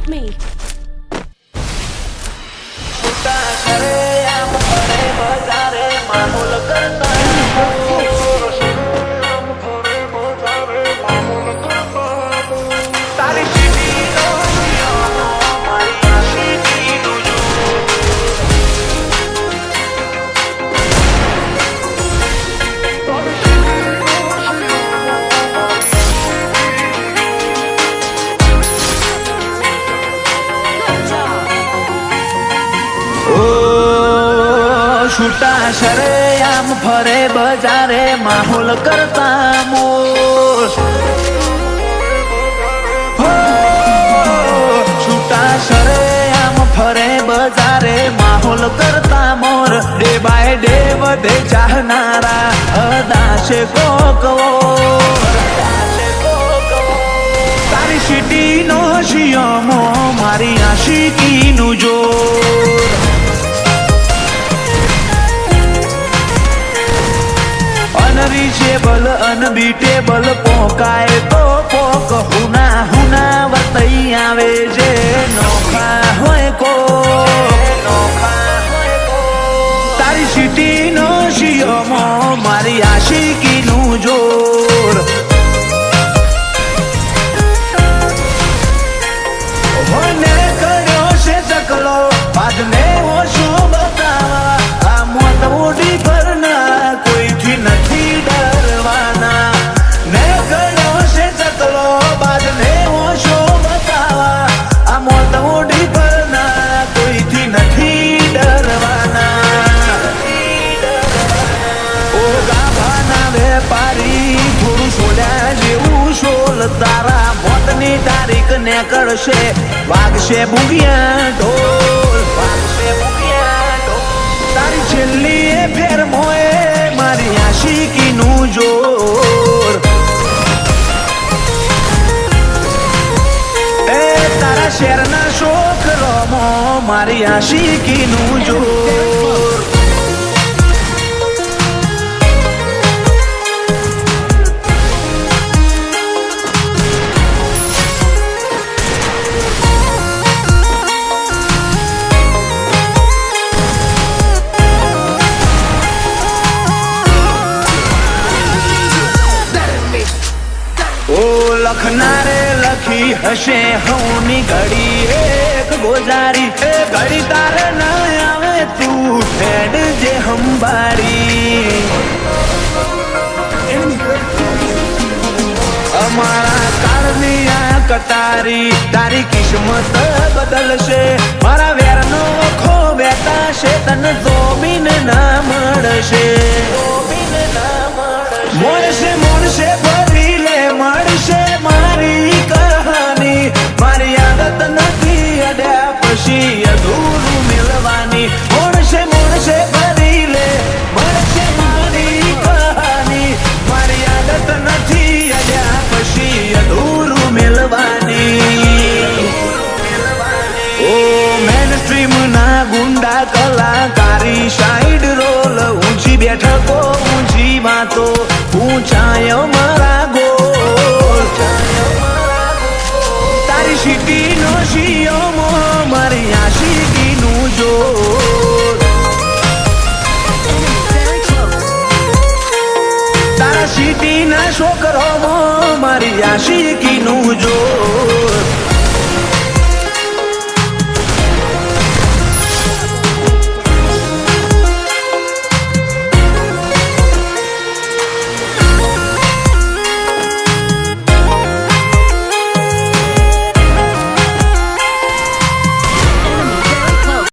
me. छूटा शरेआम फरे बजारे माहौल करता मोर हो छूटा शरेआम फरे बजारे माहौल करता मोर डे बाय डे वधे चाहनारा अदाशे कोकवोर तारी सिटी नो शियमो मारी आशिकी नु जोर अनरीचेबल अनबीटेबल पोकाय तो पोक हुना हुना वतई आवे जे नोखा होय को तारी सिटी नो शियमो मारी आशिकी नु जोर होने कर्यो से तकलो बादने वो शो बतावा आ मोत ओडी परना कोई थी नथी डरवाना ने कर्यो से तकलो बादने वो शो बतावा आ मोत ओडी परना कोई थी नथी डरवाना ओ गाभाना वेपारी થોડું સોલ્યા જેવું શોલ તારા મોતની તારીખ ને કરશે વાગશે બુગિયા ઢોલ તારી છેલ્લી એ ફેર મોએ મારી આશિકીનું જોર એ તારા શેરના શોખ રમો મારી આશિકીનું જોર लखनारे लखी हसे हूनी घड़ी एक गोजारी घड़ी तारे न आवे तू फेड जे हम बारी अमारा काळनी आ कटारी तारी किस्मत बदलशे मारा वेरनो खो बेताशे तन जोमीन ना मळशे मोळशे मोळशे भरी ले मळशे मारी कहानी मारी आदत नथी अड्या पशी अधूरू मिलवानी मोळशे मोळशे भरी ले मळशे मारी कहानी मारी आदत नथी अड्या पशी अधूरू मिलवानी ओ मेनस्ट्रीम ना गुंडा कलाकारी साइड रोल ऊंची बैठको ऊंची बातो ऊंचाई मारा गोल तारी सिटी नो शियमो मारी आशिकीनु जोर तारा सिटी ना छोकरो मारी आशिकीनु जोर